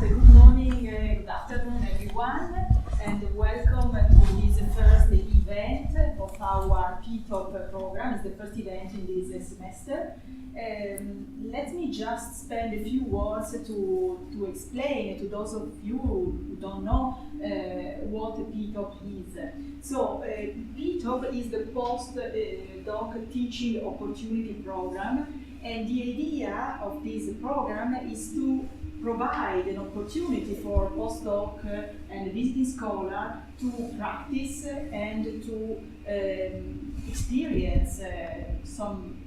Good morning, good afternoon, everyone, and welcome to this first event of our PTOP program. It's the first event in this semester. Let me just spend a few words to explain to those of you who don't know what PTOP is. So, PTOP is the Post-Doc Teaching Opportunity Program, and the idea of this program is to provide an opportunity for postdoc and visiting scholar to practice and to experience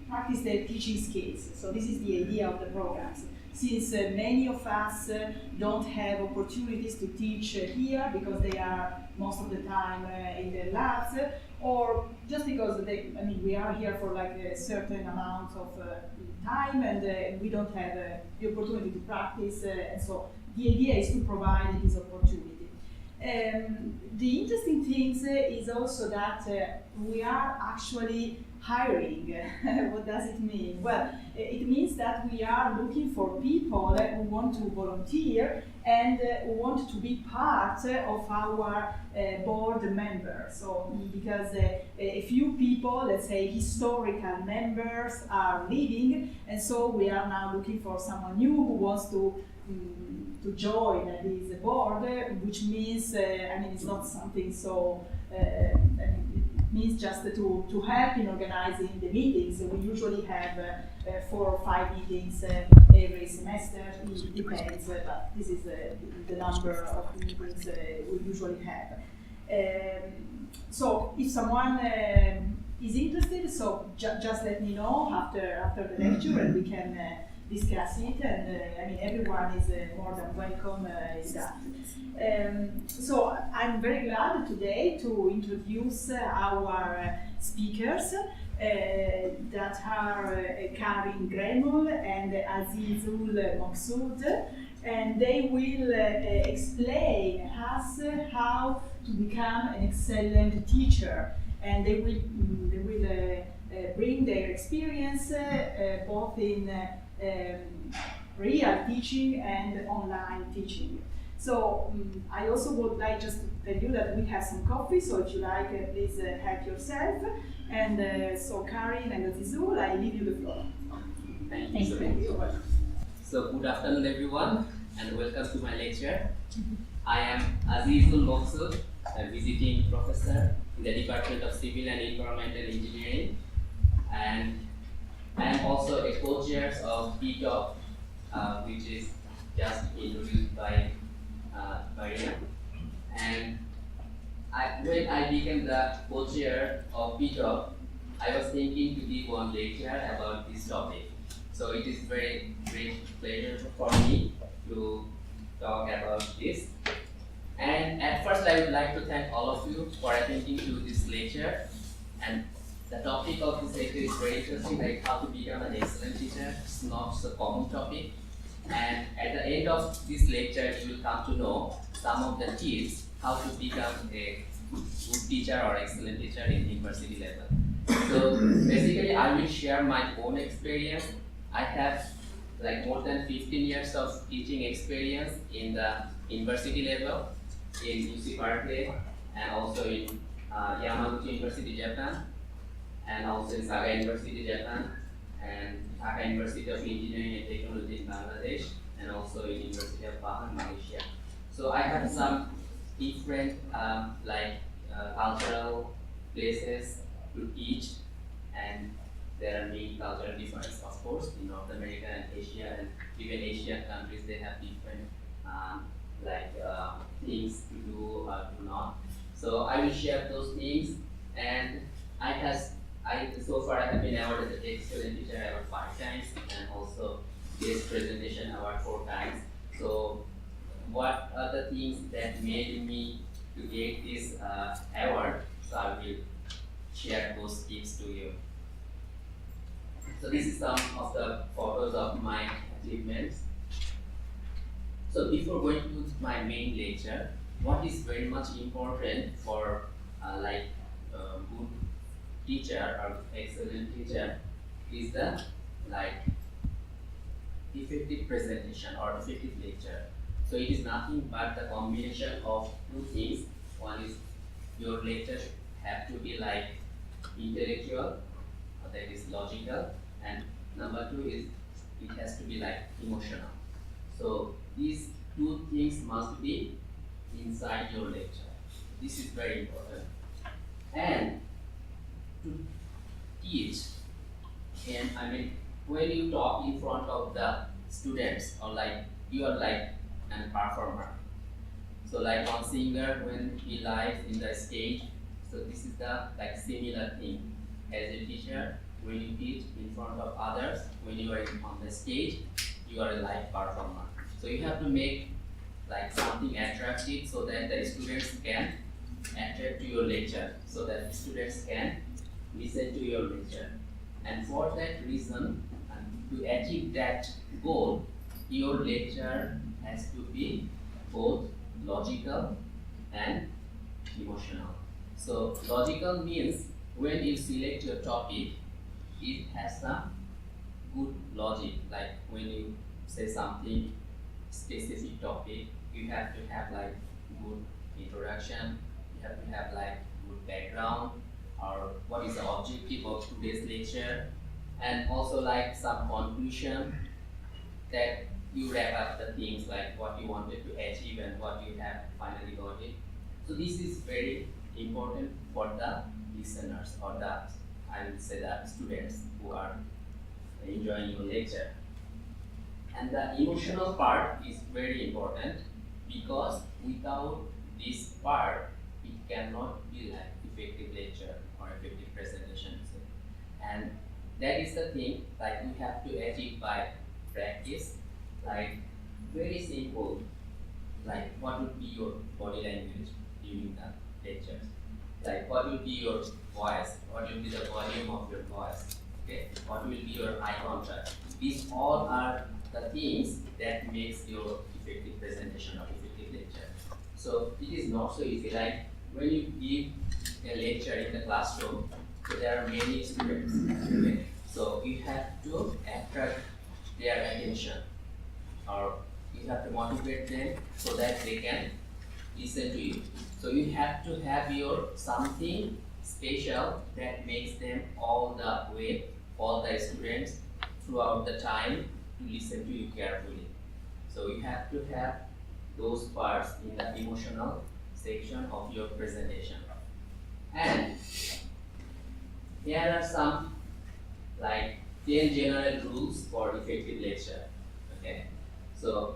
practice their teaching skills. So this is the idea of the programs. Since many of us don't have opportunities to teach here because they are most of the time in their labs, or just because we are here for like a certain amount of time and we don't have the opportunity to practice, and so the idea is to provide this opportunity. The interesting thing is also that we are actually hiring. What does it mean? Well, it means that we are looking for people who want to volunteer and who want to be part of our board members. So, because a few people, let's say historical members, are leaving, and so we are now looking for someone new who wants to join this board, which means, it's not something so. Means just to help in organizing the meetings. We usually have 4 or 5 meetings every semester. It depends, but this is the number of meetings we usually have. So if someone is interested, so just let me know after the lecture, and we can discuss it. And everyone is more than welcome in that. So I'm very glad today to introduce our speakers that are Karin and Azizul, and they will explain us how to become an excellent teacher, and they will bring their experience both in real teaching and online teaching. So I also would like just to tell you that we have some coffee, so if you like, please help yourself. And so Karin and Azizul, I leave you the floor. Thank you. So good afternoon everyone, and welcome to my lecture. I am Azizul, a visiting professor in the Department of Civil and Environmental Engineering, and I am also a co-chair of PTOP, which is just introduced by Marina. And when I became the co-chair of PTOP, I was thinking to give one lecture about this topic. So it is very great pleasure for me to talk about this. And at first I would like to thank all of you for attending to this lecture. And the topic of this lecture is very interesting, like how to become an excellent teacher. It's not so common topic. And at the end of this lecture, you will come to know some of the tips how to become a good teacher or excellent teacher in university level. So basically, I will share my own experience. I have like more than 15 years of teaching experience in the university level in UC Berkeley, and also in Yamaguchi University, Japan, and also in Saga University, Japan, and Dhaka University of Engineering and Technology in Bangladesh, and also in University of Pahang, Malaysia. So I have some different cultural places to teach, and there are many cultural differences, of course, in North America and Asia, and even Asian countries, they have different things to do or do not. So I will share those things, and so far I have been awarded the Excellent Teacher Award 5 times, and also Guest Presentation Award 4 times. So what are the things that made me to get this award? So I will share those tips to you. So this is some of the photos of my achievements. So before going to my main lecture, what is very much important for good teacher or excellent teacher is the effective presentation or effective lecture. So it is nothing but the combination of two things. One is your lectures have to be like intellectual, that is logical, and number two is it has to be like emotional. So these two things must be inside your lecture. This is very important. And to teach, and I mean, when you talk in front of the students, or like you are like a performer. So like one singer when he lives in the stage, so this is the like similar thing. As a teacher, when you teach in front of others, when you are on the stage, you are a live performer. So you have to make like something attractive so that the students can attract to your lecture, so that students can listen to your lecture. And for that reason, and to achieve that goal, your lecture has to be both logical and emotional. So logical means when you select your topic, it has some good logic. Like when you say something specific topic, you have to have like good introduction, you have to have like good background, or what is the objective of today's lecture, and also like some conclusion that you wrap up the things like what you wanted to achieve and what you have finally got it. So this is very important for the listeners, or the, I would say, the students who are enjoying your lecture. And the emotional part is very important, because without this part, it cannot be like effective lecture or effective presentation. And that is the thing, like we have to achieve by practice, like very simple, like what would be your body language during the lectures, like what will be your voice, what will be the volume of your voice, okay, what will be your eye contact. These all are the things that makes your effective presentation or effective lecture. So it is not so easy, like when you give a lecture in the classroom, so there are many students, okay? So you have to attract their attention, or you have to motivate them so that they can listen to you. So you have to have your something special that makes them all the way, all the students throughout the time to listen to you carefully. So you have to have those parts in the emotional section of your presentation. And here are some like 10 general rules for effective lecture. Okay. So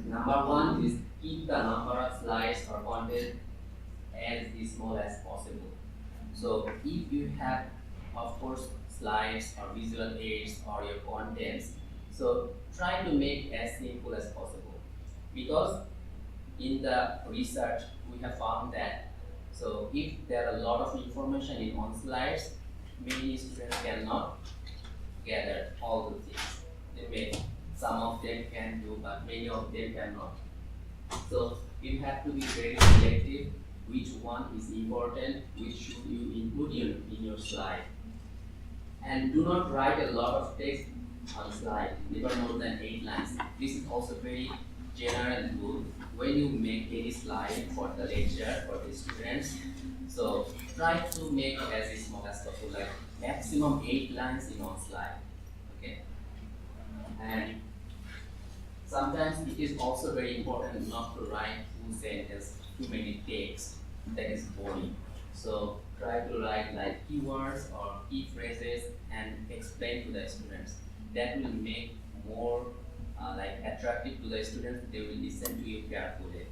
number one is keep the number of slides or content as small as possible. So if you have, of course, slides or visual aids or your contents, so try to make as simple as possible, because in the research we have found that, so if there are a lot of information in one slides, many students cannot gather all the things. They may, some of them can do, but many of them cannot. So you have to be very selective which one is important, which should you include in your slide. And do not write a lot of text on slide, never more than 8 lines. This is also very general rule when you make any slide for the lecture for the students. So try to make it as small as possible, like maximum 8 lines in one slide. Okay. And sometimes it is also very important not to write full sentence, too many text, that is boring. So try to write like keywords or key phrases and explain to the students. That will make more like attractive to the students. They will listen to you carefully.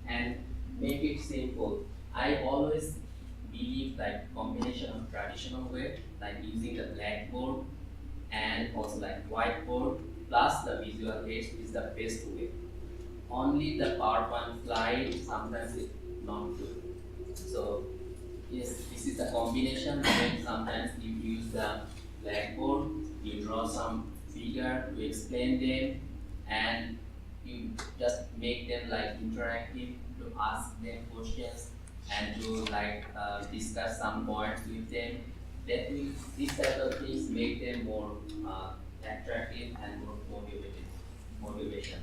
And make it simple. I always believe like combination of traditional way, like using the blackboard and also like whiteboard plus the visual aids is the best way. Only the PowerPoint slide sometimes is not good. So yes, this is the combination. When sometimes you use the blackboard, you draw some figure to explain them, and you just make them like interactive to ask them questions and to like discuss some points with them. That will, these type of things make them more attractive and more motivation.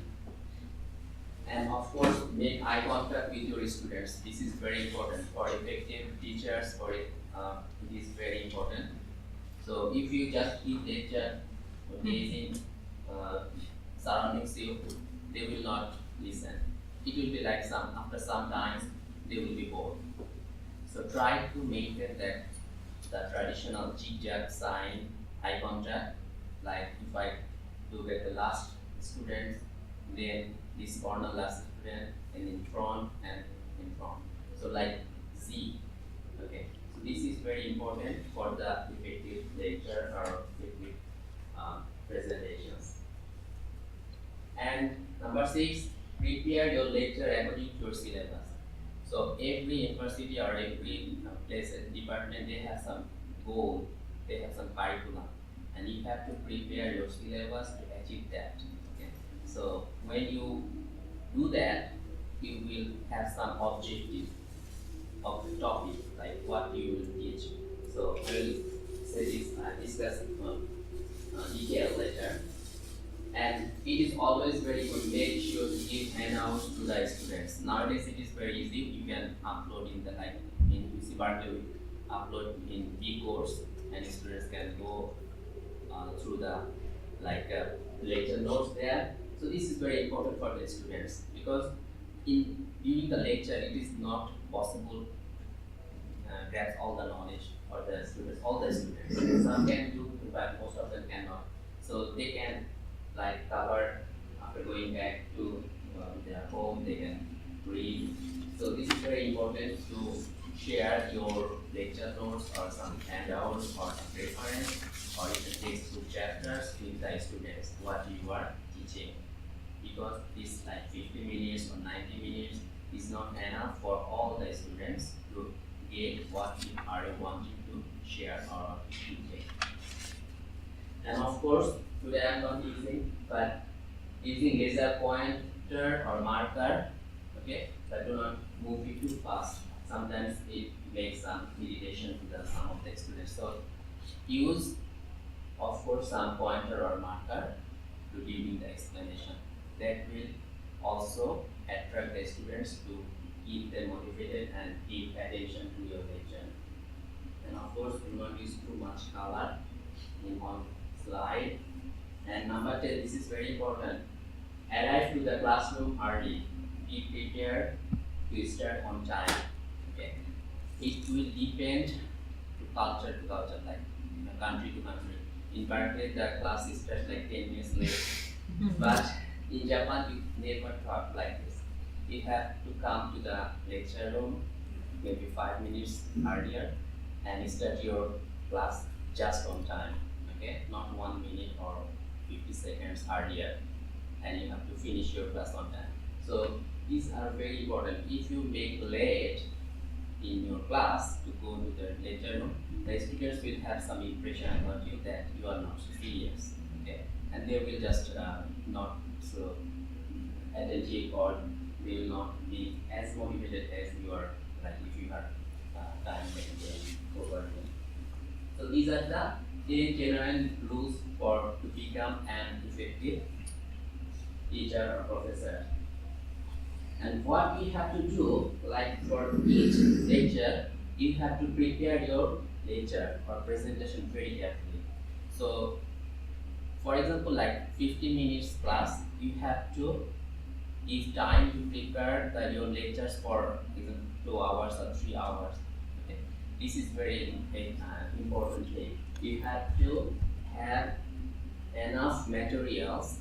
of course, make eye contact with your students. This is very important for effective teachers. It is very important. So if you just give lecture gazing surroundings you, they will not listen. It will be like after some time they will be bored. So try to maintain the traditional zigzag sign eye contact. Like if I look at the last student, then this corner last student, and in front and in front. So like Z. Okay. So this is very important for the effective lecture or effective presentations. And number 6, prepare your lecture according to your syllabus. So every university or every place and department, they have some goal, they have some curriculum, and you have to prepare your syllabus to achieve that. Okay. So when you do that, you will have some objective of the topic, like what you will teach. So I will discuss detail later. And it is always very good. Make sure to give handouts to the students. Nowadays it is very easy. You can upload in the in UC Berkeley, upload in e-course, and students can go through the lecture notes there. So this is very important for the students, because during the lecture it is not possible to grasp all the knowledge for the students, all the students. Some can do, but most of them cannot. So they can cover after going back to their home, they can read. So this is very important to share your lecture notes or some handouts or some reference or even textbook chapters with the students what you are teaching, because this 50 minutes or 90 minutes is not enough for all the students to get what you are wanting to share or teach. And of course, today I am not using, but using laser pointer or marker, okay, but do not move it too fast. Sometimes it makes some irritation to some of the students. So use, of course, some pointer or marker to giving the explanation. That will also attract the students to keep them motivated and give attention to your lecture. And of course, do not use too much color in one slide. And number 10, this is very important. Arrive to the classroom early. Be prepared to start on time. Okay. It will depend to culture, like country to country. In Berkeley, the class starts 10 minutes late. But in Japan, you never thought like this. You have to come to the lecture room maybe 5 minutes earlier and start your class just on time. Okay, not 1 minute or 50 seconds earlier, and you have to finish your class on time. So these are very important. If you make late in your class to go to the lecture room, the students will have some impression about you that you are not serious. Okay, and they will just not so attentive, or they will not be as motivated as you are, if you are time over. So these are the 10 general rules to become an effective teacher or professor. And what we have to do, for each lecture, you have to prepare your lecture or presentation very carefully. So, for example, 50 minutes class, you have to give time to prepare your lectures for 2 hours or 3 hours. Okay? This is very important thing. You have to have enough materials,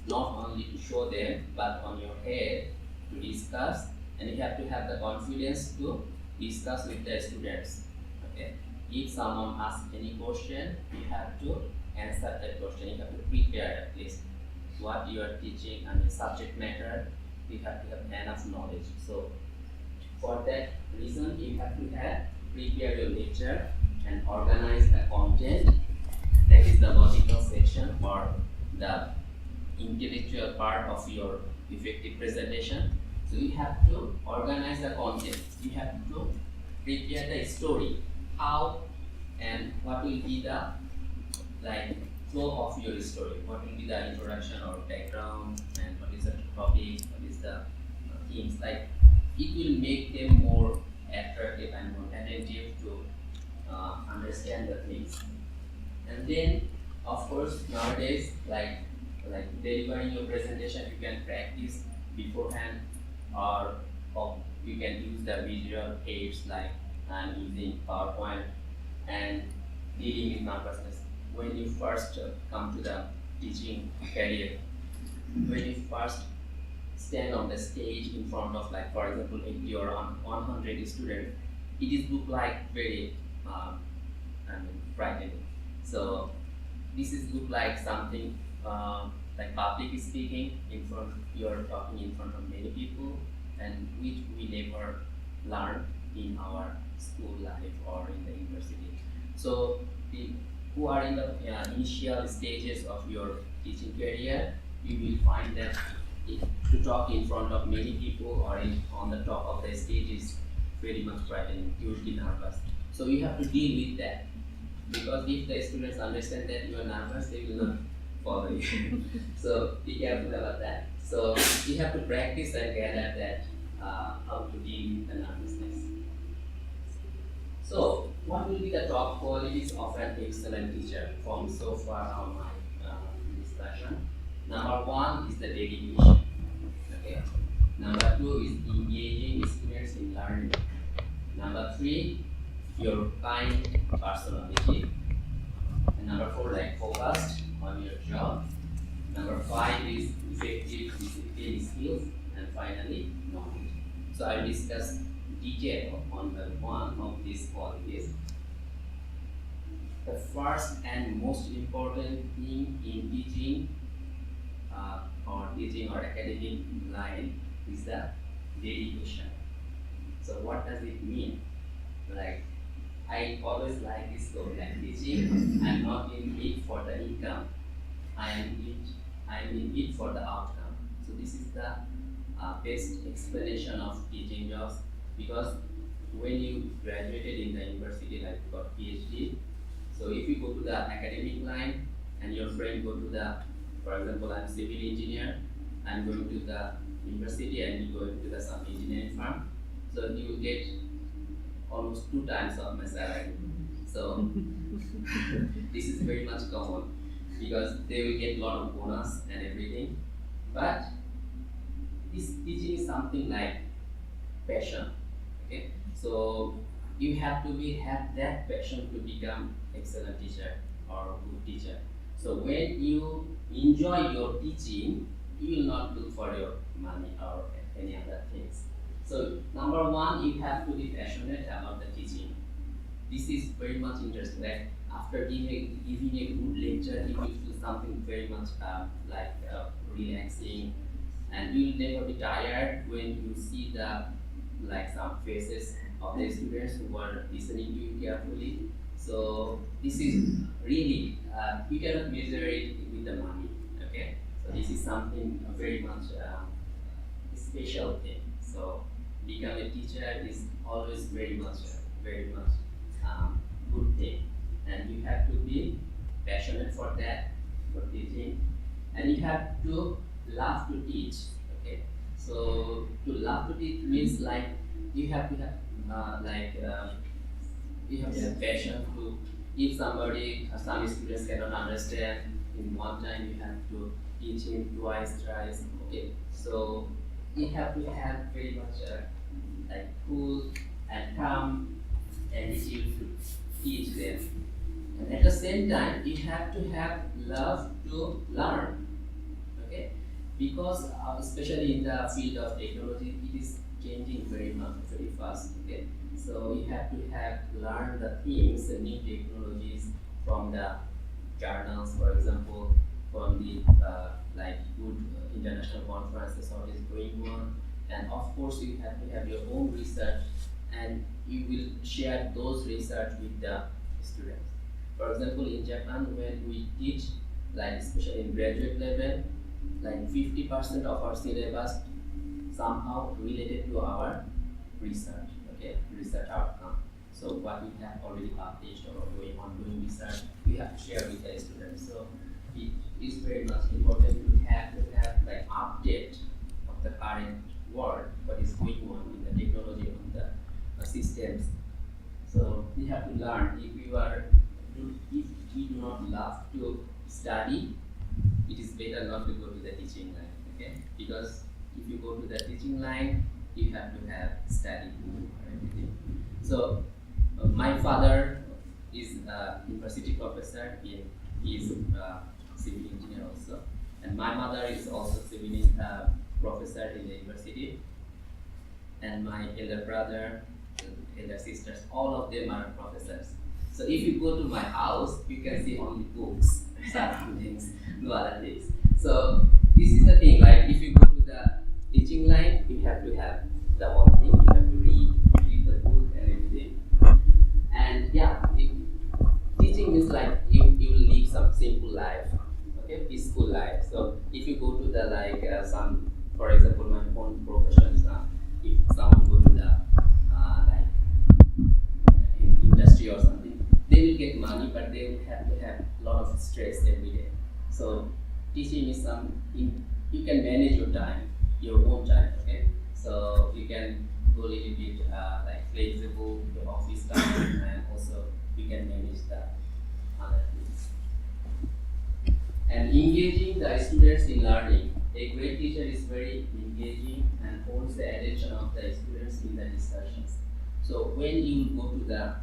not only to show them, but on your head to discuss, and you have to have the confidence to discuss with the students. Okay? If someone asks any question, you have to answer that question. You have to prepare at least what you are teaching and the subject matter. You have to have enough knowledge. So for that reason, you have to prepare your lecture and organize the content. That is the logical section or the intellectual part of your effective presentation. So you have to organize the content. You have to prepare the story, how and what will be the flow of your story. What will be the introduction or background, and what is the topic, what is the things, like it will make them more attractive and more attentive to understand the things. And then, of course, nowadays, like delivering your presentation, you can practice beforehand, or you can use the visual aids like I'm using PowerPoint and dealing with nervousness. When you first come to the teaching career, when you first stand on the stage in front of, like, for example, 80 or 100 students, it is look like very frightening. So this is look like something like public speaking in front. You're talking in front of many people, and which we never learn in our school life or in the university. So the who are in the initial stages of your teaching career, you will find that to talk in front of many people or on the top of the stage is very much frightening. You will be nervous. So you have to deal with that, because if the students understand that you are nervous, they will not follow you. So be careful about that. So you have to practice and get at that, how to deal with the nervousness. So what will be the top qualities of an excellent teacher from so far on my discussion? Number one is the dedication. Okay. Number two is engaging students in learning. Number three, your kind personality. And number four, like focused on your job. Number five is effective discipline skills. And finally, knowledge. So I will discuss detail on the one of these qualities. The first and most important thing in teaching or academic line is the dedication. So what does it mean? Like, I always like this quote, like teaching, I'm not in it for the income, I'm in it for the outcome. So this is the best explanation of teaching jobs, because when you graduated in the university, like you got PhD, so if you go to the academic line and your friend go to the, for example, I'm civil engineer, I'm going to the university and you go to some engineering firm, so you will get almost 2 times of my salary. So this is very much common, because they will get a lot of bonus and everything. But this teaching is something like passion. Okay, so you have to have that passion to become excellent teacher or good teacher. So when you enjoy your teaching, you will not look for your money or any other things. So number one, you have to be passionate about the teaching. This is very much interesting. Like after giving a good lecture, you will feel something very much relaxing, and you will never be tired when you see the some faces of the students who are listening to you carefully. So this is really you cannot measure it with the money. Okay, so this is something very much special thing. So become a teacher is always very much good thing, and you have to be passionate for that, for teaching, and you have to love to teach. Okay, so to love to teach means like you have to have you have to have passion to, if somebody, some students cannot understand in one time, you have to teach him twice, thrice. Okay, so you have to have very much cool and calm attitude to teach them. And at the same time, you have to have love to learn. Okay, because especially in the field of technology, it is changing very fast. Okay, so you have to learn the things, the new technologies from the journals, for example, from the good international conferences or is going on, and of course you have to have your own research, and you will share those research with the students. For example, in Japan, when we teach, especially in graduate level, 50% of our syllabus somehow related to our research. Okay, research outcome. So what we have already published or going on doing research, we have to share with the students. So it is very much important to have update of the current world, what is going on in the technology of the systems. So we have to learn. If we do not love to study, it is better not to go to the teaching line. Okay, because if you go to the teaching line, you have to have study or everything. So my father is a university professor. He is a civil engineer also, and my mother is also civil professor in the university. And my elder brother, elder sisters, all of them are professors. So if you go to my house, you can see only books, certain things, no other things. So this is the thing, like if you go to the teaching line, you have to have the one thing, you have to read the book and everything. And yeah, teaching means like you will live some simple life, okay, peaceful life. So if you go to the some, for example, my own profession is if someone go to the like in industry or something, they will get money, but they will have to have a lot of stress every day. So teaching is you can manage your time, your own time, okay? So you can go a little bit like flexible your office time, and also you can manage the other things. And engaging the students in learning. A great teacher is very engaging and holds the attention of the students in the discussions. So when you go to the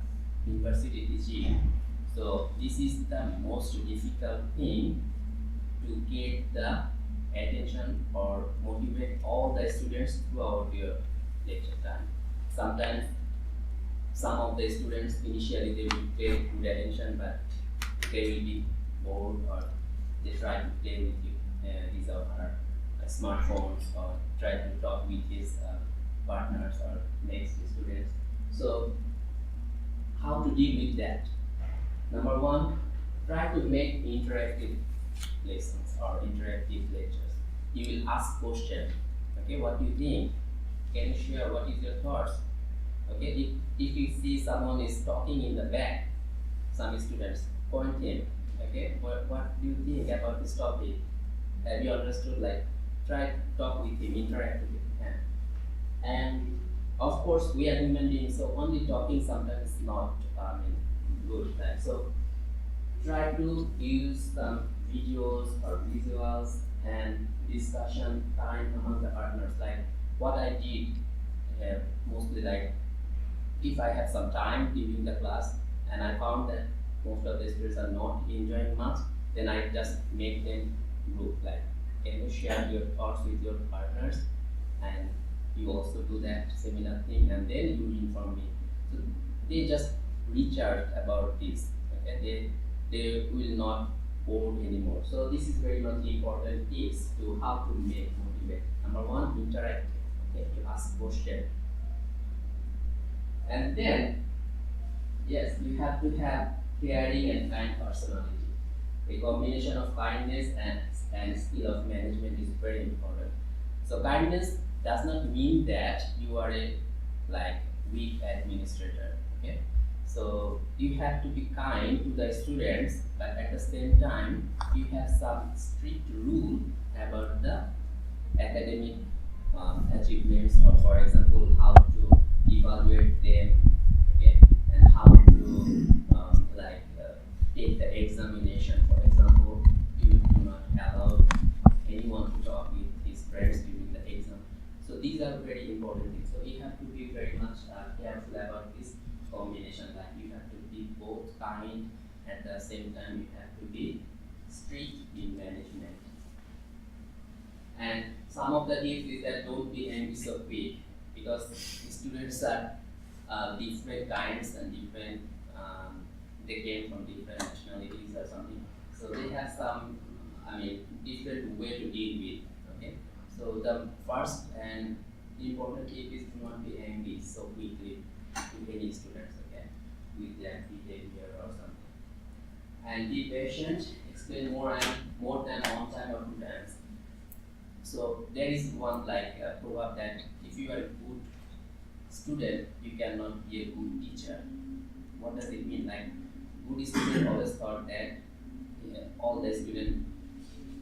university teaching, so this is the most difficult thing to get the attention or motivate all the students throughout your lecture time. Sometimes some of the students initially they will pay good attention, but they will be bored or they try to play with his or her smartphones or try to talk with his partners or next students. So how to deal with that? Number one, try to make interactive lessons or interactive lectures. You will ask questions. Okay, what do you think? Can you share what is your thoughts? Okay, if you see someone is talking in the back, some students point him. Okay, what do you think about this topic? Have you understood? Like, try to talk with him, interact with him. And of course, we are human beings, so only talking sometimes is not good. Right? So try to use some videos or visuals and discussion time among the partners. Like what I did, mostly like if I have some time during the class and I found that most of the students are not enjoying much, then I just make them group, like can you share your thoughts with your partners, and you also do that similar thing, and then you inform me. So they just recharge about this. Okay, they will not bored anymore. So this is very much important tips to how to make motivate. Number one, interact. Okay, you ask question, and then yes, you have to have caring and kind personality. A combination of kindness and skill of management is very important. So kindness does not mean that you are a like weak administrator. Okay, so you have to be kind to the students, but at the same time you have some strict rule about the academic achievements, or for example how to evaluate them, okay, and how to take the examination. For example, you do not allow anyone to talk with his friends during the exam. So these are very important things. So you have to be very much careful about this combination. Like you have to be both kind, at the same time you have to be strict in management. And some of the tips is that don't be angry so quick, because students are different kinds and different. They came from different nationalities or something, so they have some, different way to deal with. Okay, so the first and important tip is to not be angry so quickly to any students. Okay, with their behavior or something, and be patient. Explain more than one time or two times. So there is one proverb that if you are a good student, you cannot be a good teacher. What does it mean? Like good student always thought that all the students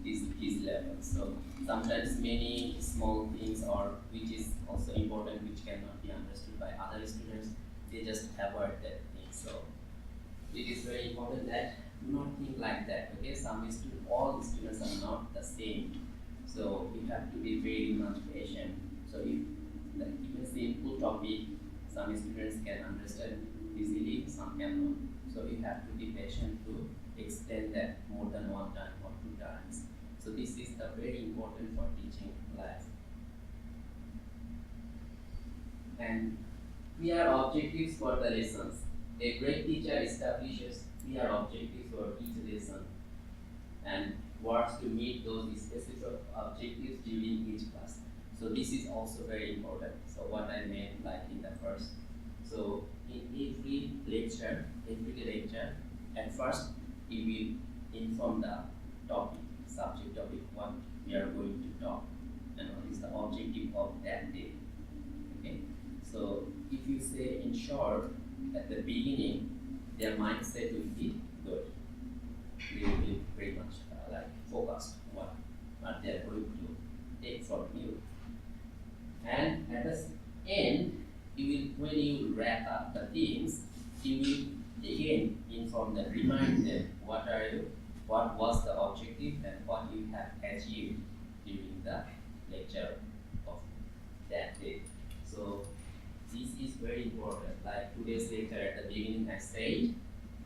his level. So sometimes many small things or which is also important which cannot be understood by other students, they just avoid that thing. So it is very important that do not think like that. Okay, all the students are not the same. So you have to be very much patient. So if like even simple topic, some students can understand easily, some cannot. So you have to be patient to extend that more than one time or two times. So this is the very important for teaching class. And clear objectives for the lessons. A great teacher establishes clear objectives for each lesson and works to meet those specific objectives during each class. So this is also very important. So what I meant like in the first. So in every lecture, at first we will inform the topic, subject topic, what we are going to talk and what is the objective of that day. Okay. So if you say in short at the beginning, their mindset will be good. They will be very much like focused on what they are going to take from you. And at the end, when you wrap up the things, you will again inform them, remind them what was the objective and what you have achieved during the lecture of that day. So this is very important. Like today's lecture at the beginning I said,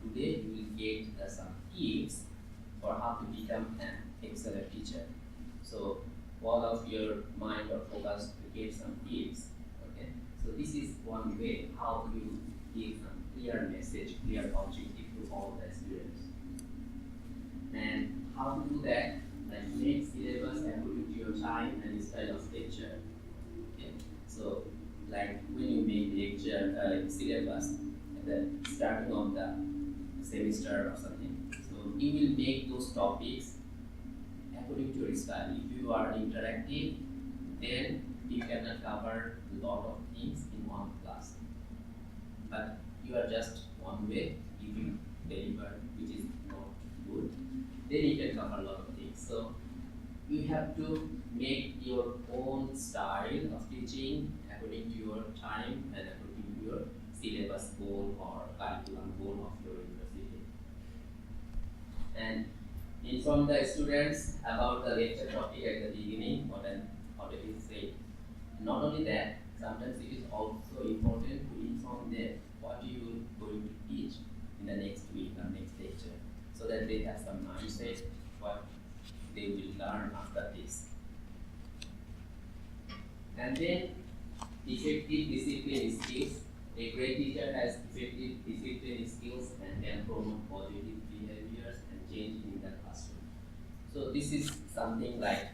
today you will get some tips for how to become an excellent teacher. So all of your mind or focus to get some tips. Okay. So this is one way how you give some clear message, clear objective to all the students. And how to do that? Like make syllabus according to your time and style of lecture. Okay. So like when you make lecture syllabus at the starting of the semester or something, so you will make those topics according to your style. If you are interactive, then you cannot cover a lot of things in one class. But you are just one way, if you deliver which is not good, then you can cover a lot of things. So you have to make your own style of teaching according to your time and according to your syllabus goal or curriculum goal of your university. And inform the students about the lecture topic at the beginning, what I already said. Not only that, sometimes it is also important to inform them what you are going to teach in the next week or next lecture, so that they have some mindset what they will learn after this. And then effective discipline skills. A great teacher has effective discipline skills and can promote positive behaviors and change in the classroom. So this is something like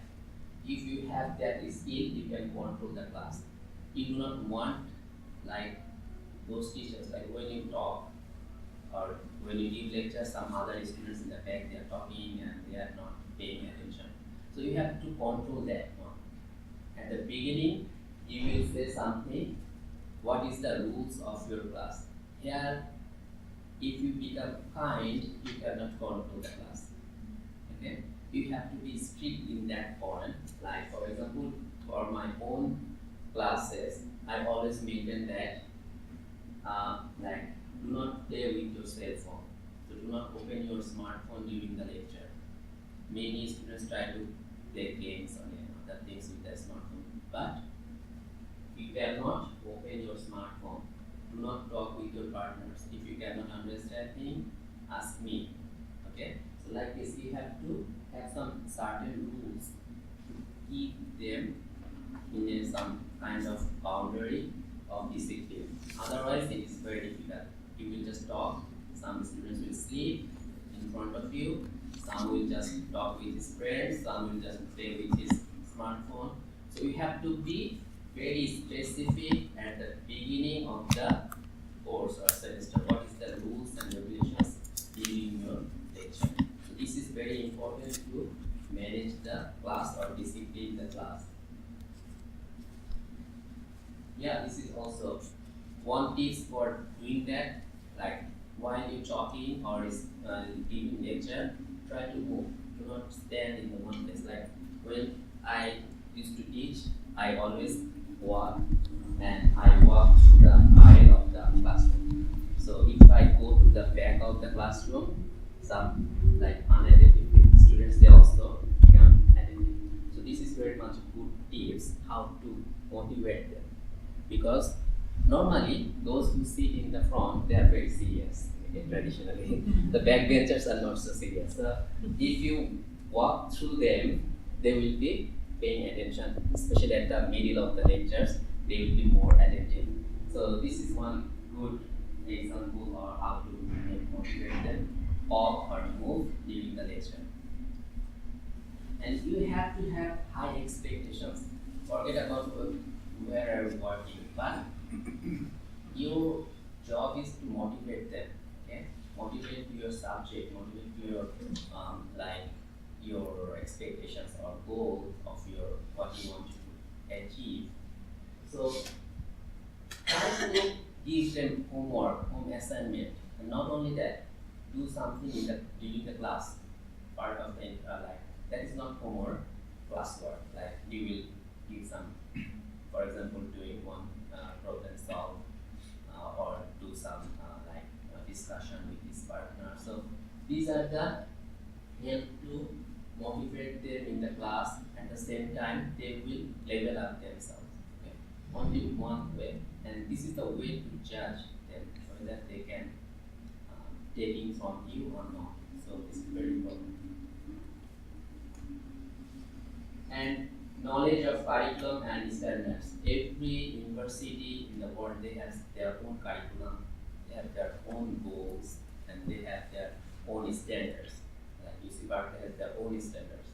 if you have that skill, you can control the class. You do not want like those teachers, like when you talk or when you give lectures, some other students in the back they are talking and they are not paying attention. So you have to control that one. At the beginning, you will say something. What is the rules of your class? Here, if you become kind, you cannot control the class. Okay? You have to be strict in that point. Like for example, for my own classes, I always maintain that like do not play with your cell phone. So do not open your smartphone during the lecture. Many students try to play games or other things with their smartphone, but you cannot open your smartphone. Do not talk with your partners. If you cannot understand things, ask me. Okay? So like this, you have to have some certain rules to keep them in some kind of boundary of discipline. Otherwise, it is very difficult. You will just talk. Some students will sleep in front of you. Some will just talk with his friends. Some will just play with his smartphone. So you have to be very specific at the beginning of the course or semester. What is the rules and regulations during your lecture? So this is very important to manage the class or discipline the class. Yeah, this is also one tips for doing that. Like while you're talking or giving lecture, try to move. Do not stand in the one place. Like when I used to teach, I always walk, and I walk through the aisle of the classroom. So if I go to the back of the classroom, some like unattentive students, they also become attentive. So this is very much good tips how to motivate them, because normally those who sit in the front, they are very serious. Okay, traditionally, the backbenchers are not so serious. So if you walk through them, they will be paying attention, especially at the middle of the lectures. They will be more attentive. So this is one good example of how to motivate them or move during the lecture. And you have to have high expectations. Forget about where are you working, but your job is to motivate them. Okay, motivate your subject, motivate your like your expectations or goals of your what you want to achieve. So try to give them homework, home assignment, and not only that, do something during the class part of the like that is not homework, classwork. Like you will give some, for example, doing one problem solve or do some discussion with this partner. So these are the help to motivate them in the class. At the same time, they will level up themselves. Okay? Only one way, and this is the way to judge them whether they can take it from you or not. So this is very important. And knowledge of curriculum and standards. Every university in the world, they have their own curriculum, they have their own goals, and they have their own standards. Like UC Berkeley has their own standards.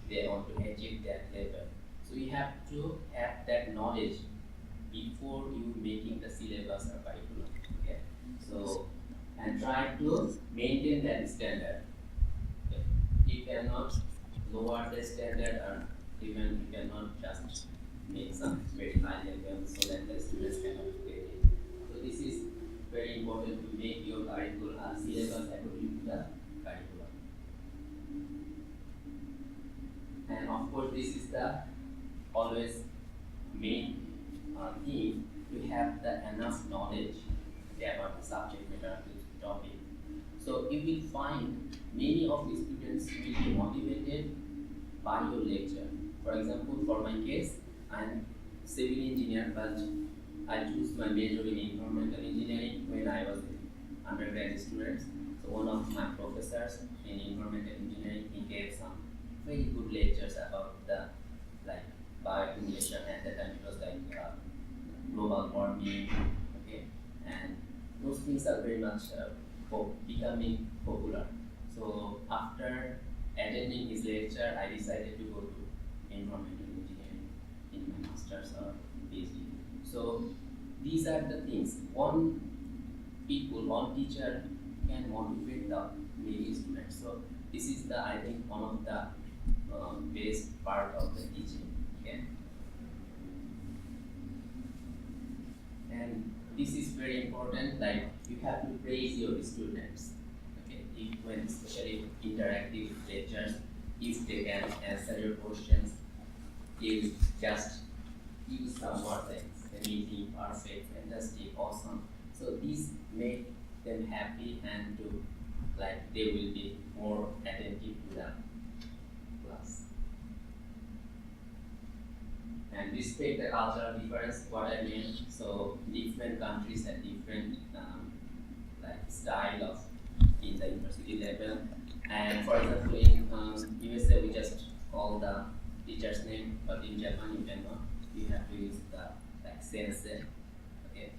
They want to achieve that level. So you have to have that knowledge before you making the syllabus or curriculum. Okay. So and try to maintain that standard. Okay. You cannot lower the standard, or even you cannot just make some very high level so that the students cannot get it. So this is very important to make your curriculum syllabus according to the curriculum. And of course, this is the always main theme, to have the enough knowledge about the subject matter topic. So you will find many of the students will be motivated by your lecture. For example, for my case, I'm civil engineer, but I choose my major in environmental engineering when I was an undergraduate student. So one of my professors in environmental engineering, he gave some very good lectures about the bioaccumulation. At that time it was global warming, okay, and those things are very much becoming popular. So after attending his lecture, I decided to go to environmental engineering in my master's or PhD. So these are the things. One teacher can motivate the many students. So this is the, I think, one of the best part of the teaching. Okay? And this is very important. Like you have to praise your students. Okay, when especially interactive lectures, if they can answer your questions, you just use some more things, amazing, perfect, fantastic, awesome. So these make them happy, and to they will be more attentive to the class. And respect the cultural difference, what I mean. So different countries have different style of in the university level. And for example, in USA we just call the teacher's name, but in Japan you cannot. You have to use the sensei. Okay.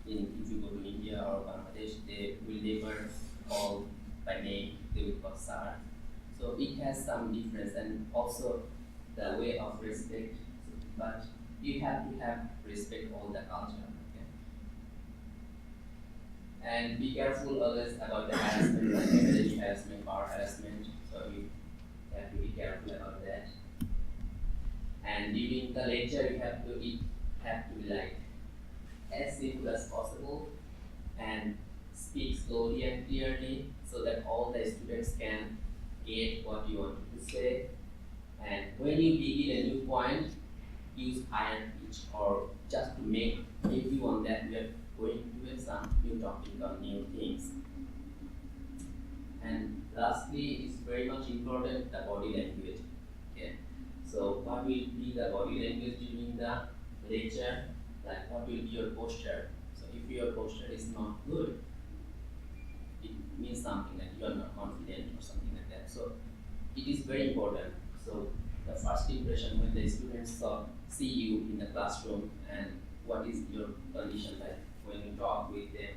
If you go to India or Bangladesh, they will never call by name, they will call sir. So it has some difference, and also the way of respect, but you have to have respect all the culture. Okay? And be careful always about the harassment, like academic harassment, power harassment. So you have to be careful about that. And during the lecture, it have to be as simple as possible, and speak slowly and clearly so that all the students can get what you want to say. And when you begin a new point, use higher pitch or just to make everyone that we are going to some new topic or new things. And lastly, it's very much important the body language. Okay. So what will be the body language during the lecture? Like what will be your posture? So if your posture is not good, it means something that you are not confident or something like that. So it is very important. So the first impression when the students see you in the classroom and what is your condition like when you talk with them,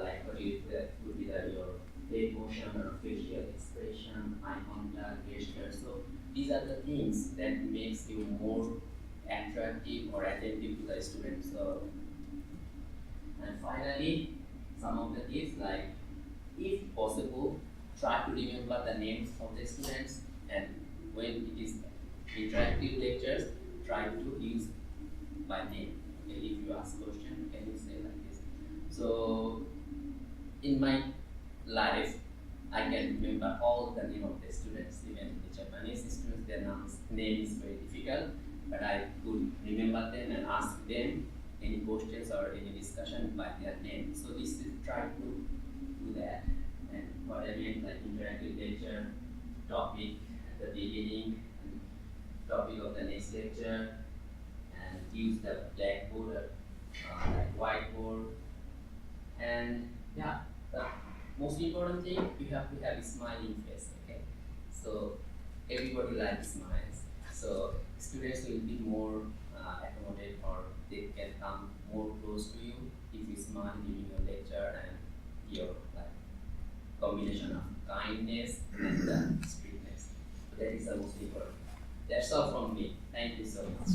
like what you would be your head motion or facial expression, eye contact, gesture. So these are the things that makes you more attractive or attentive to the students. So, and finally, some of the tips like, if possible, try to remember the names of the students, and when it is interactive lectures, try to use by name. Okay, if you ask question, can you say like this? So, in my life, I can remember all the name of the students. Even the Japanese students, their name is very difficult, but I could remember them and ask them any questions or any discussion by their name. So this is try to do that. And what I meant like interactive lecture, topic at the beginning, topic of the next lecture, and use the blackboard or like whiteboard. And yeah, the most important thing, you have to have a smiling face. Okay, so everybody likes smiles. So students will be more accommodated, or they can come more close to you if you smile during your lecture and your like combination of kindness and strictness. So that is the most important. That's all from me. Thank you so much.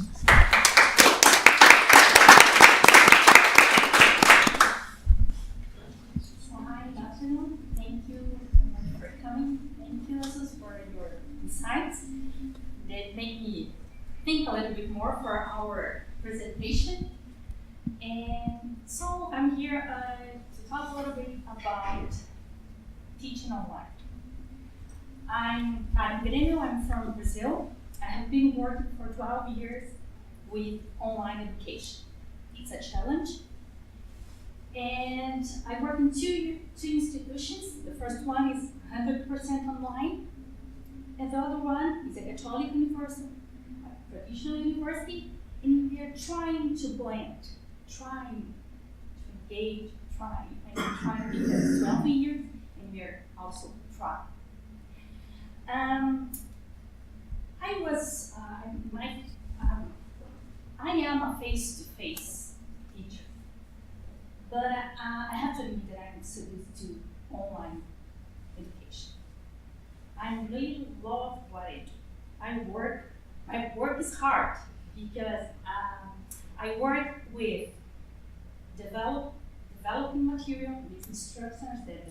Hi, good afternoon. Thank you for coming. Thank you, Azizul, for your insights that make me think a little bit more for our presentation. And so I'm here to talk a little bit about teaching online. I'm Karin. I'm from Brazil. I have been working for 12 years with online education. It's a challenge. And I work in two institutions. The first one is 100% online, and the other one is a Catholic university, a traditional university, and we are trying to blend, trying to engage, trying because 12 years, and we are also trying. I am a face-to-face teacher. But I have to admit that I'm so used to online education. I really love what I do. My work is hard because I work with developing material, with instructors that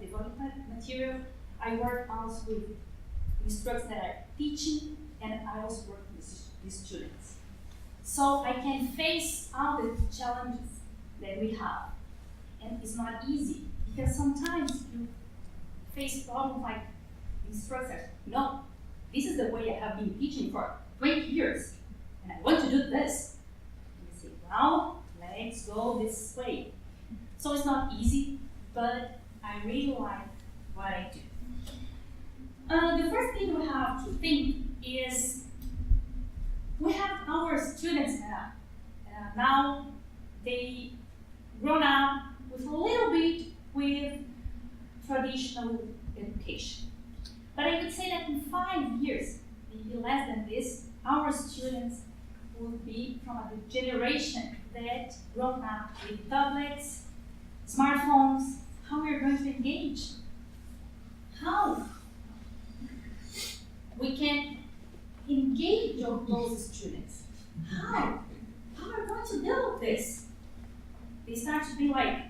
develop material. I work also with instructors that are teaching, and I also work with the students. So I can face all the challenges that we have. And it's not easy because sometimes you face problems like instructors. No, this is the way I have been teaching for 20 years and I want to do this. And you say, well, let's go this way. So it's not easy, but I really like what I do. The first thing we have to think is we have our students now. Now they grown up with a little bit with traditional education. But I would say that in 5 years, maybe less than this, our students will be from a generation that grown up with tablets, smartphones. How we are going to engage? How we can engage those students? How are we going to deal with this? They start to be like,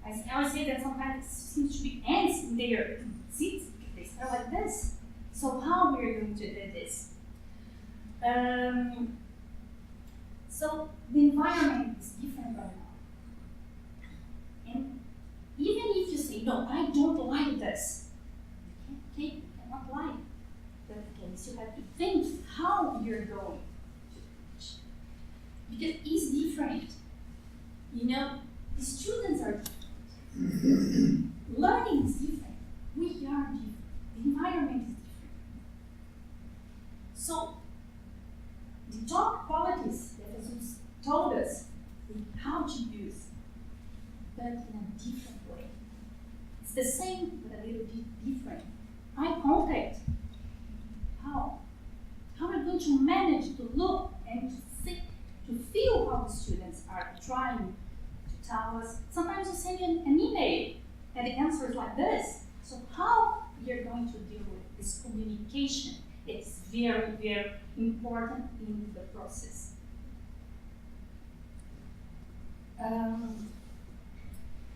I always say that sometimes it seems to be ants in their seats. They start like this. So how we are going to do this? So the environment is different right now. And even if you say, no, I don't like this, okay, you is you have to think how you're going to teach. Because it's different. You know, the students are different. Learning is different. We are different. The environment is different. So, the top qualities that Azizul told us, we how to use, but in a different way. It's the same, but a little bit different. Eye contact. How? How are we going to manage to look and to see, to feel how the students are trying to tell us? Sometimes you send an email and the answer is like this. So how you're going to deal with this communication? It's very, very important in the process.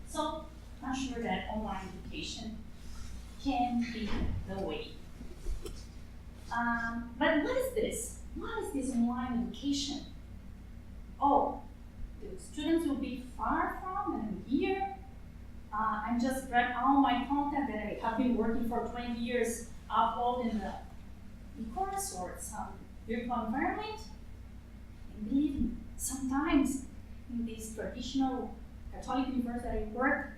So I'm sure that online education can be the way. But what is this? What is this online education? Oh, the students will be far from and here. I'm just grab all my content that I have been working for 20 years, upload in the e-course or some virtual environment. And believe me, sometimes in this traditional Catholic university that I work,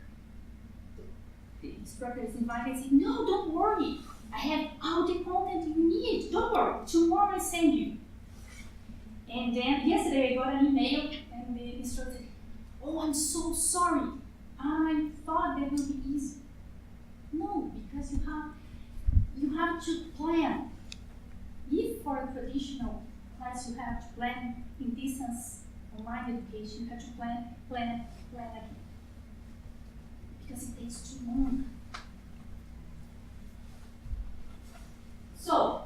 the instructor is invited and say, no, don't worry. I have all the content you need. Don't worry. Tomorrow I send you. And then yesterday I got an email and the instructor said, oh, I'm so sorry. I thought that would be easy. No, because you have to plan. If for a traditional class you have to plan in distance online education, you have to plan again. Because it takes too long. So,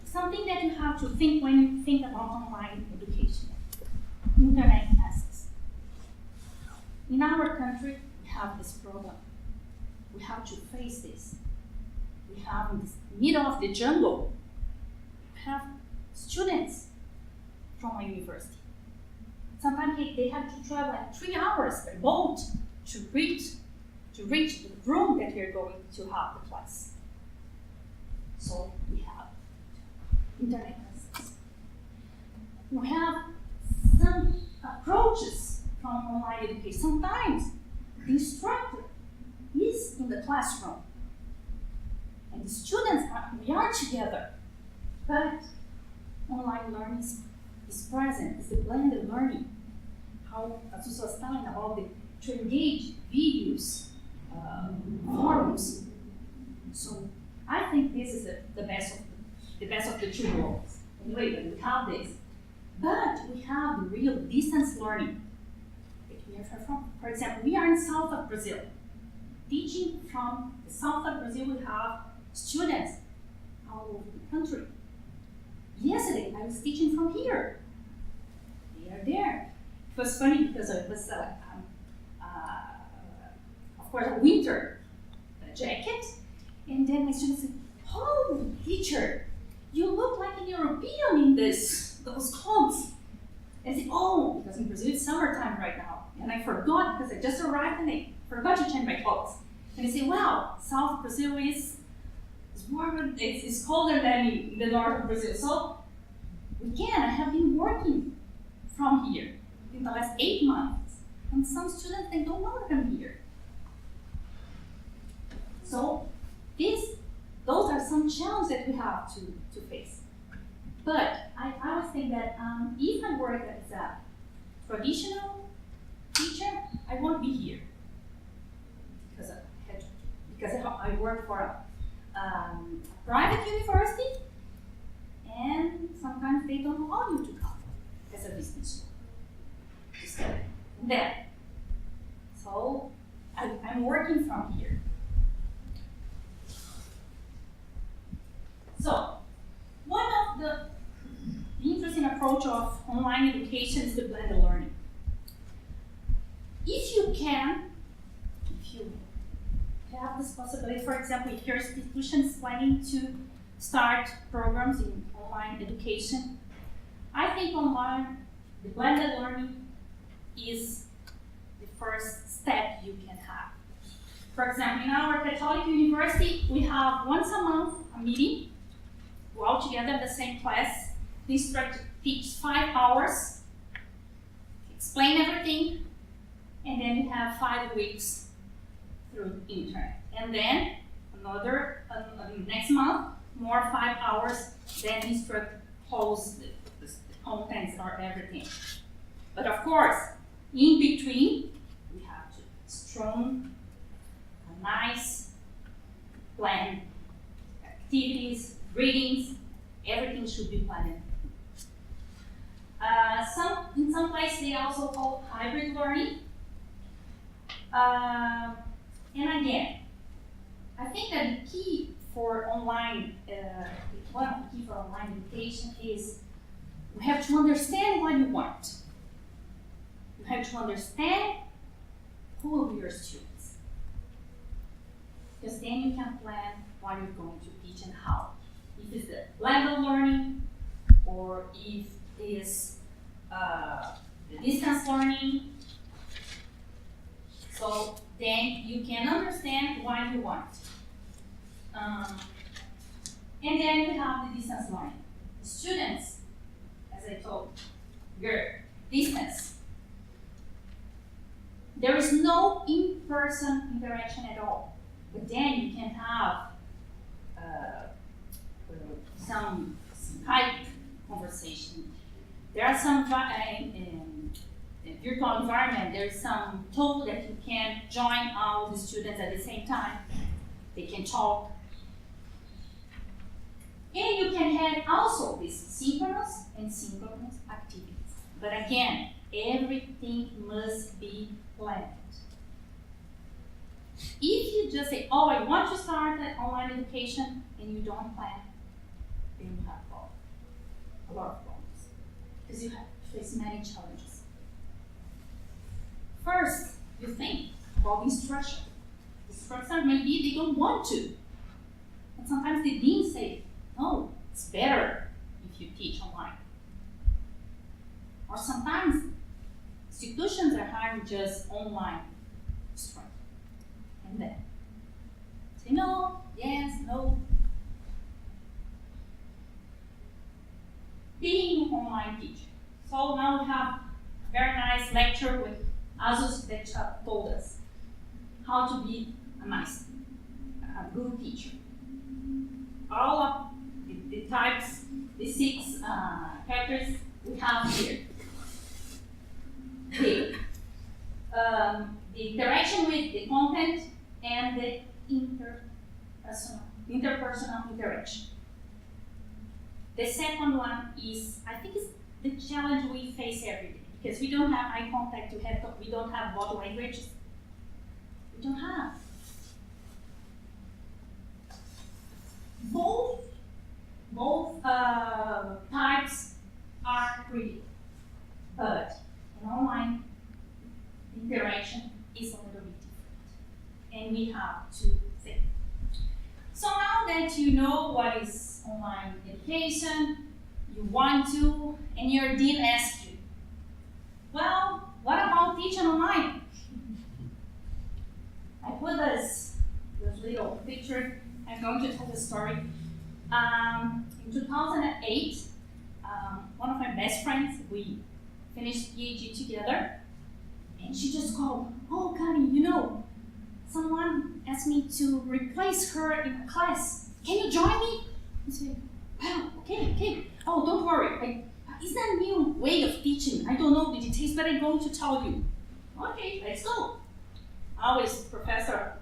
something that you have to think when you think about online education. Internet access. In our country, we have this problem. We have to face this. We have in the middle of the jungle, we have students from a university. Sometimes they have to travel like 3 hours by boat to reach the room that we're going to have the class. So we have internet access. We have some approaches from online education. Sometimes the instructor is in the classroom and the students we are together, but online learning is present. It's the blended learning. How Azizul was telling about to engage videos, forums. So I think this is the best of the two worlds. Anyway, we have this, but we have the real distance learning. We are from, for example, we are in south of Brazil. Teaching from the south of Brazil, we have students all over the country. Yesterday, I was teaching from here. They are there. It was funny because it was, of course, a winter jacket. And then my students said, oh, teacher, you look like an European in those clothes. And I said, oh, because in Brazil it's summertime right now. And I forgot because I just arrived and I forgot to change my clothes. And I said, wow, South Brazil is warmer, it's colder than in the north of Brazil. So I have been working from here in the last 8 months. And some students, they don't know that I'm here. So those are some challenges that we have to face. But I always think that if I work as a traditional teacher, I won't be here. Because I work for a private university, and sometimes they don't allow you to come as a business school to study there. So I'm working from here. So one of the interesting approach of online education is the blended learning. If you have this possibility, for example, if your institution is planning to start programs in online education, I think the blended learning is the first step you can have. For example, in our Catholic University, we have once a month a meeting, go all together in the same class. The instructor teaches 5 hours, explain everything, and then you have 5 weeks through the internet. And then another, next month, more 5 hours, then the instructor holds the contents or everything. But of course, in between, we have to strong, a nice plan, activities, readings, everything should be planned. In some places they also call hybrid learning. And again, I think that the key for online, one of the key for online education is you have to understand what you want. You have to understand who will be your students. Because then you can plan what you're going to teach and how. If it's the blended learning, or if it's the distance learning. So then you can understand what you want. And then you have the distance learning. The students, as I told you, your distance. There is no in-person interaction at all. But then you can have some Skype conversation. There are some in virtual environment. There is some tool that you can join all the students at the same time. They can talk. And you can have also these synchronous and synchronous activities. But again, everything must be planned. If you just say, oh, I want to start an online education, and you don't plan, then you have a lot of problems. Because you have to face many challenges. First, you think about the instruction. The instructor, maybe they don't want to. And sometimes the dean say, no, it's better if you teach online. Or sometimes institutions are hiring just online instructors. And then say no, yes, no. Being an online teacher. So now we have a very nice lecture with Azizul that told us how to be a good teacher. All of the types, the 6 characters we have here. The interaction with the content and the interpersonal interaction. The second one is, I think, it's the challenge we face every day, because we don't have eye contact, we don't have body language. We don't have. Both types are critical, but an online interaction is a little bit different, and we have to think. So now that you know what is online education, you want to, and your dean asks you, well, what about teaching online? I put this little picture. I'm going to tell the story. In 2008, one of my best friends, we finished PhD together, and she just called, oh, Karin, you know, someone asked me to replace her in a class. Can you join me? I said, well, okay. Oh, don't worry. It's a new way of teaching. I don't know the details, but I'm going to tell you. Okay, let's go. Always, professor,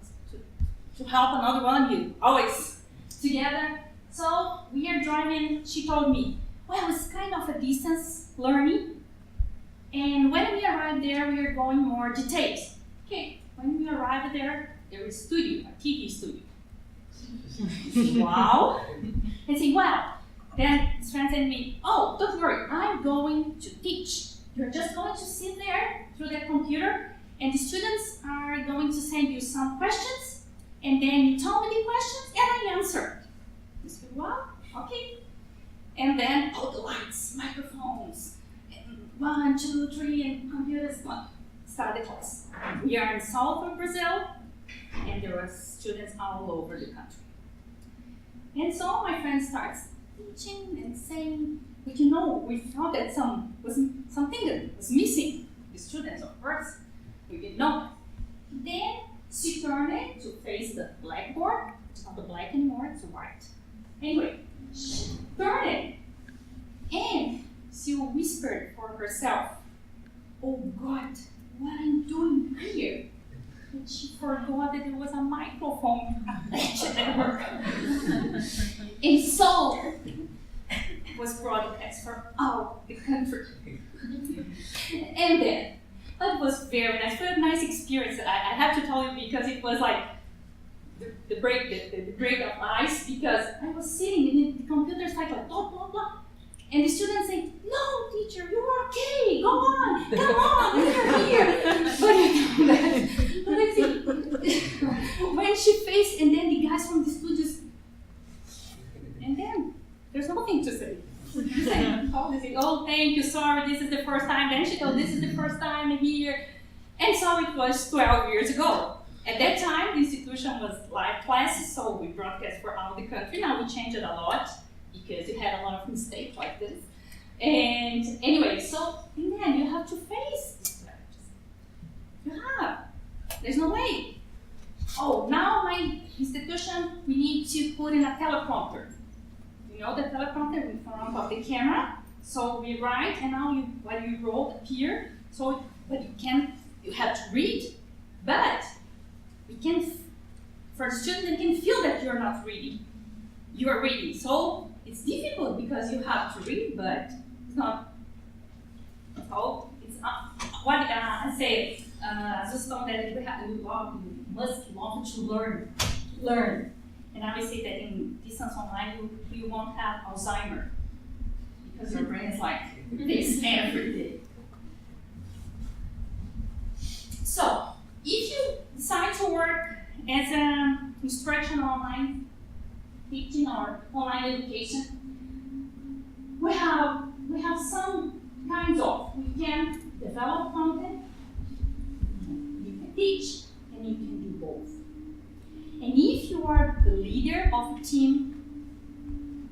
to help another one of you. Always together. So we are driving. She told me, well, it's kind of a distance learning. And when we arrive there, we are going more details. Okay, when we arrive there is a studio, a TV studio. Wow. I say, wow. Then his friend said to me, oh, don't worry, I'm going to teach. You're just going to sit there through that computer, and the students are going to send you some questions, and then you tell me the questions, and I answer. I said, wow, okay. And then all the lights, microphones, and 1, 2, 3, and computers. Start the class. We are in southern Brazil, and there are students all over the country. And so my friend starts teaching and saying, but you know, we thought that something that was missing. The students, of course, we didn't know. Then she turned it to face the blackboard. It's not the black anymore, it's white. Anyway, she turned it and she whispered for herself, "Oh God, what am I doing here?" And she forgot that there was a microphone attached to her. And so it was broadcast for all the country. And then it was very nice, very nice experience. I have to tell you because it was like the break of ice, because I was sitting and the computer started like blah blah blah. And the students say, "No, teacher, you are okay. Go on, come on, we are here." But let's see. When she faced, and then the guys from the studios, and then there's nothing to say. They say, "Oh, thank you, sorry, this is the first time." Then she told, "This is the first time here." And so it was 12 years ago. At that time, the institution was live classes, so we broadcast for all the country. Now we changed it a lot, because you had a lot of mistakes like this. And anyway, so and then you have to face these challenges. You have. There's no way. Oh, now my institution, we need to put in a teleprompter. You know the teleprompter in front of the camera. So we write, and now what you wrote appear. So, but you have to read. But we can, for the student, they can feel that you're not reading. You are reading. So it's difficult because you have to read, but it's not. So it's what I say. Just know that we must love to learn. And I will say that in distance online, you won't have Alzheimer because your brain is like this every day. So if you decide to work as an instruction online teaching or online education, we have some kinds of, we can develop content, you can teach, and you can do both. And if you are the leader of a team,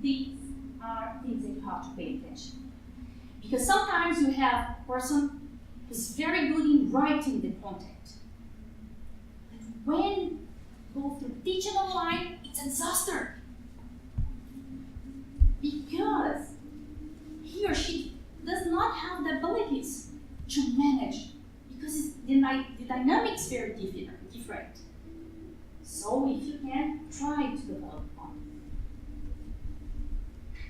these are things that you have to pay attention. Because sometimes you have a person who's very good in writing the content. But when you go through teaching online, it's a disaster. Because he or she does not have the abilities to manage, because the dynamics very different. So if you can, try to develop one.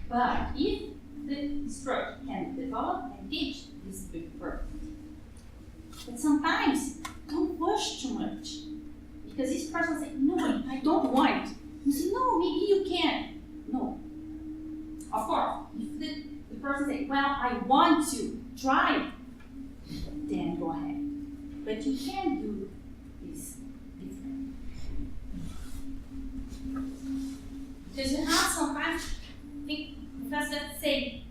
But if the instructor can develop and teach, this will be perfect. But sometimes don't push too much, because this person says, "No, I don't want." You say, "No, maybe you can." No. Of course, if the person says, "Well, I want to try," then go ahead. But you can do this different. Because you have sometimes professors say,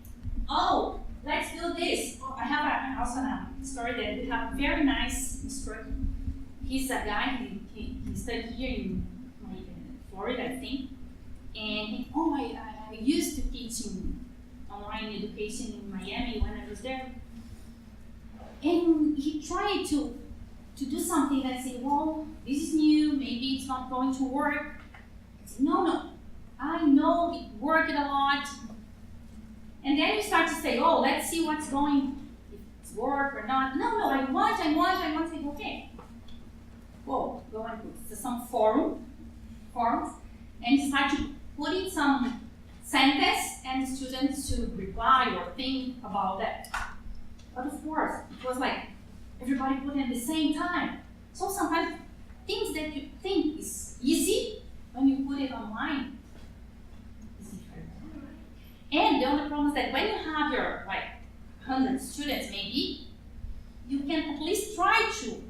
"Oh, let's do this." Oh, I have also a story that we have a very nice instructor. He's a guy, he studied here in Florida, I think. And I used to teach in online education in Miami when I was there. And he tried to do something that say, "Well, this is new, maybe it's not going to work." I said, No, I know it worked a lot. And then you start to say, "Oh, let's see what's going, if it's work or not." No, I want. I say, "Okay." Well, go and put some forums, and start to put in some sentence and students to reply or think about that. But of course, it was like everybody put in at the same time. So sometimes things that you think is easy, when you put it online, is different. And the only problem is that when you have your 100 students, maybe you can at least try to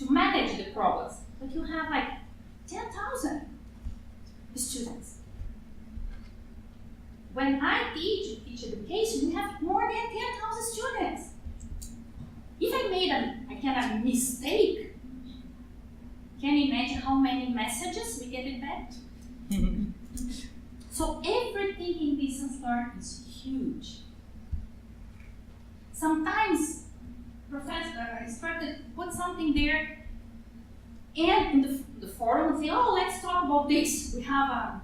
manage the problems. But you have 10,000 students. When I teach education, we have more than 10,000 students. If I made a mistake, can you imagine how many messages we get back? So everything in distance learning is huge. Sometimes instructor put something there, and in the forum say, oh, let's talk about this. We have a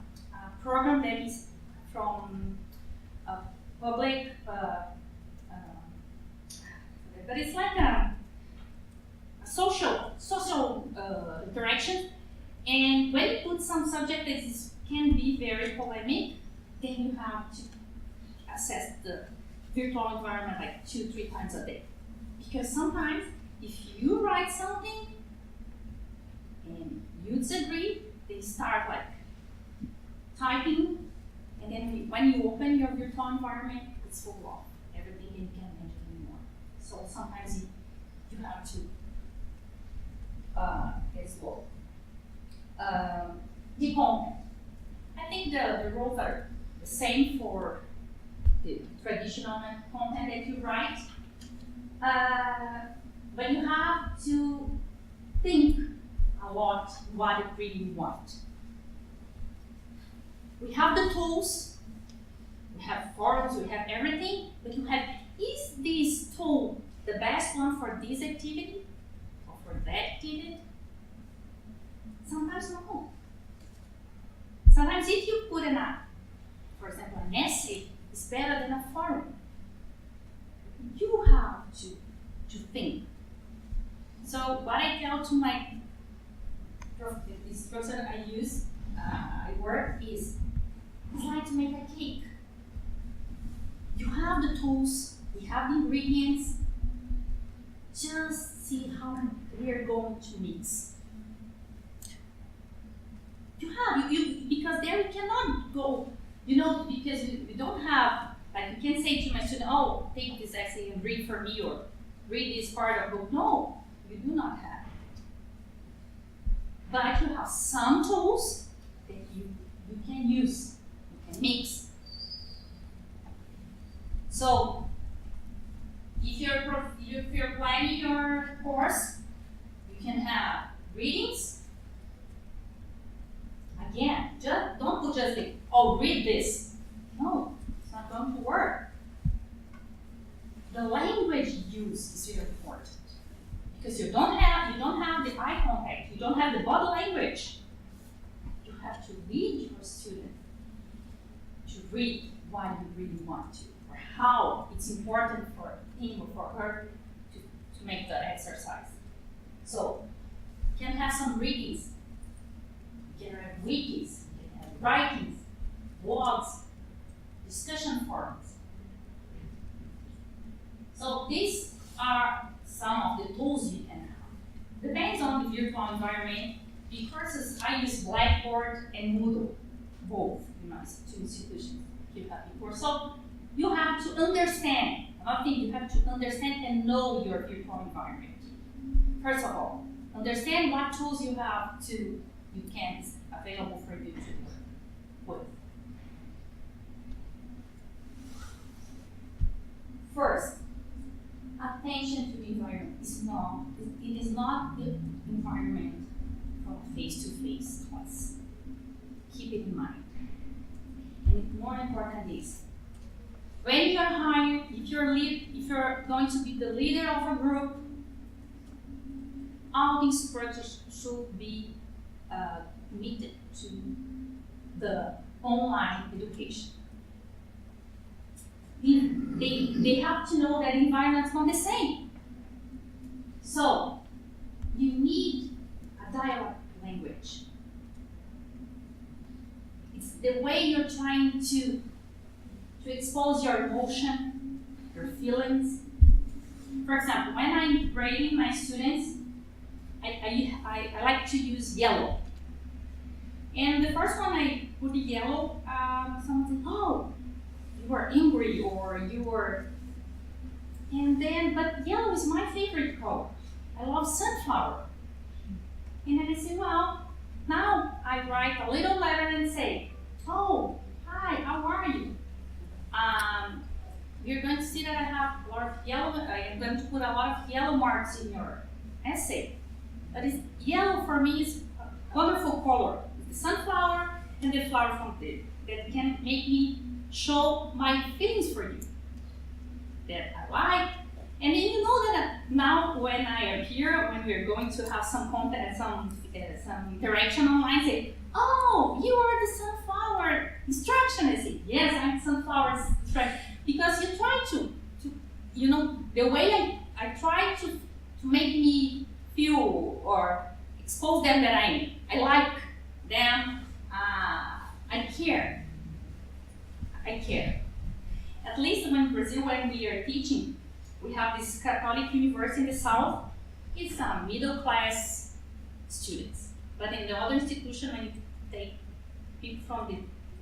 program that is from a public, but it's like a social interaction. And when you put some subject that can be very polemic, then you have to assess the virtual environment like 2-3 times a day. Because sometimes if you write something and you disagree, they start like typing, and then when you open your virtual environment, it's full of everything you can't imagine anymore. So sometimes you have to explore. The content. I think the rules are the same for the traditional content that you write, but you have to think a lot what you really want. We have the tools, we have forums, we have everything, but you have, is this tool the best one for this activity or for that activity? Sometimes no. Sometimes if you put for example, an essay is better than a forum. You have to think. So what I tell to my professor I use, I work is, it's like to make a cake. You have the tools, we have the ingredients, just see how we are going to mix. You have, because there you cannot go, because you don't have, like you can say to my student, oh, take this essay and read for me, or read this part of the book. No, you do not have. But you have some tools that you can use, you can mix. So, if you're planning your course, you can have readings. Again, don't put just the, oh, read this. No, it's not going to work. The language used is very important, because you don't have the eye contact, you don't have the body language. You have to lead your student to read what you really want to, or how it's important for him or for her to make the exercise. So, you can have some readings. You can have wikis, you can have writings, blogs, discussion forums. So these are some of the tools you can have. Depends on the virtual environment. The courses I use Blackboard and Moodle, both in my two institutions you have before. So you have to understand. Another thing, you have to understand and know your virtual environment. First of all, understand what tools you can available for you to work with. First, attention to the environment it is not the environment from face-to-face class. Keep it in mind. And more important is, when you are hired, if you're going to be the leader of a group, all the instructors should be committed to the online education. They have to know that the environment is not the same. So you need a dialogue language. It's the way you're trying to expose your emotion, your feelings. For example, when I'm grading my students, I like to use yellow. And the first one I put the yellow, someone said, oh, you were angry, or you were, but yellow is my favorite color. I love sunflower. And then I say, well, now I write a little letter and say, oh, hi, how are you? You're going to see that I have a lot of yellow, I am going to put a lot of yellow marks in your essay. But yellow for me is a wonderful color. The sunflower and the flower from the that can make me show my feelings for you that I like. And then you know that now when I am here, when we're going to have some contact, some interaction online, say, oh, you are the sunflower instruction. I say, yes, I'm sunflower instruction. Because you try to you know, the way I try to make me feel or expose them that I like them, I care. I care. At least when in Brazil, when we are teaching, we have this Catholic university in the south. It's middle class students. But in the other institution, when you take people from the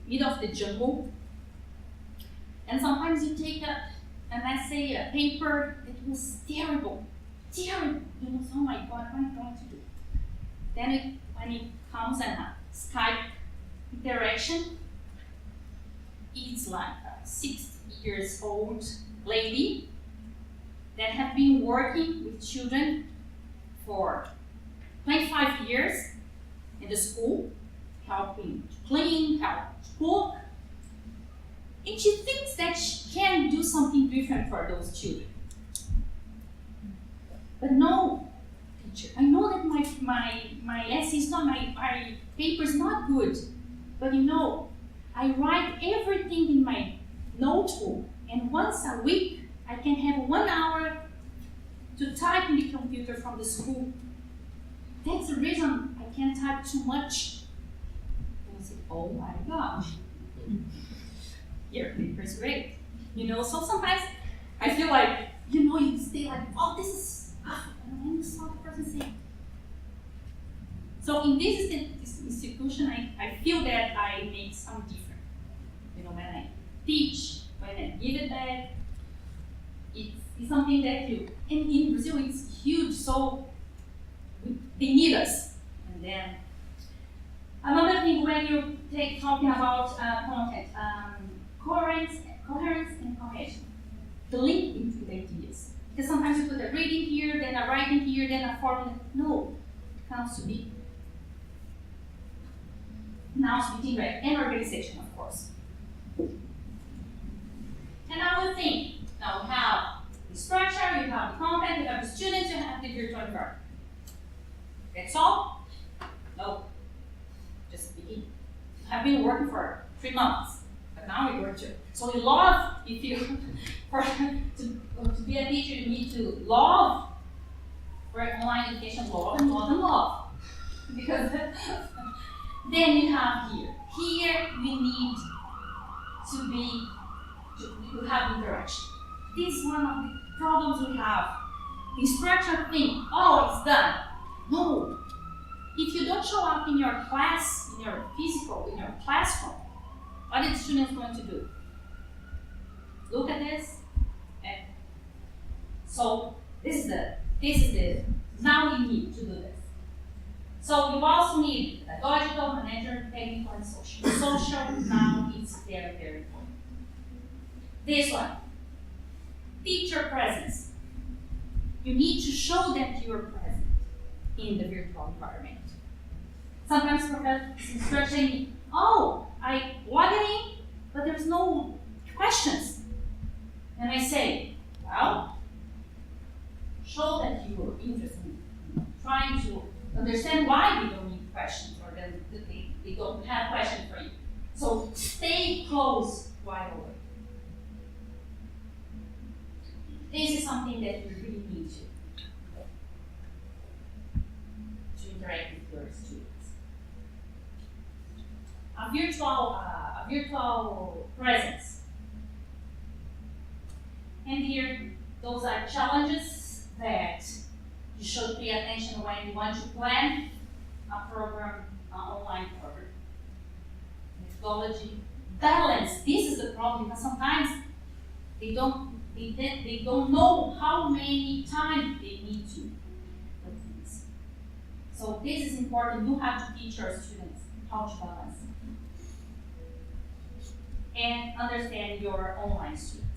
middle of the jungle, and sometimes you take an essay, a paper that was terrible. You know, oh my God, what am I going to do? Then when it comes and Skype interaction, it's like a 60 years old lady that have been working with children for 25 years in the school, helping to clean, helping to cook. And she thinks that she can do something different for those children. But no, teacher, I know that my essay is not, my paper is not good. But you know, I write everything in my notebook, and once a week I can have 1 hour to type in the computer from the school. That's the reason I can't type too much. And I say, oh my gosh, your paper is great. You know, so sometimes I feel like, you know, you stay like, oh, this is, and then you saw the person say. So in this institution, I feel that I make some difference. You know, when I teach, when I give it back, it's something that you, and in Brazil it's huge, so they need us. And then another thing when you talking about content, coherence and cohesion, the link between the ideas. Because sometimes you put a reading here, then a writing here, then a formula. No, it comes to be now speaking right, and organization, of course. And now we think, now we have the structure, you have the content, you have the students, you have the virtual environment. That's all? No, just begin. I've been working for 3 months, but now we're going to. So we love, if you, to be a teacher, you need to love for online education, love and love and love. Because then you have here we need to have interaction. This is one of the problems we have. The instruction thing, oh, it's done. No. If you don't show up in your class, in your classroom, what are the students going to do? Look at this. Okay. So this is the now you need to do this. So you also need pedagogical, manager, technical, and social. Social now is very, very important. This one, teacher presence. You need to show that you are present in the virtual environment. Sometimes professors instructing me, oh, I log in, but there's no questions. And I say, well, show that you are interested in trying to understand why they don't need questions or that they don't have questions for you. So stay close while away. This is something that you really need to interact with your students. A virtual presence. And here, those are challenges that you should pay attention when you want to plan a program, an online program. Methodology, balance. This is the problem because sometimes they don't know how many times they need to do things. So this is important. You have to teach your students how to balance and understand your online students.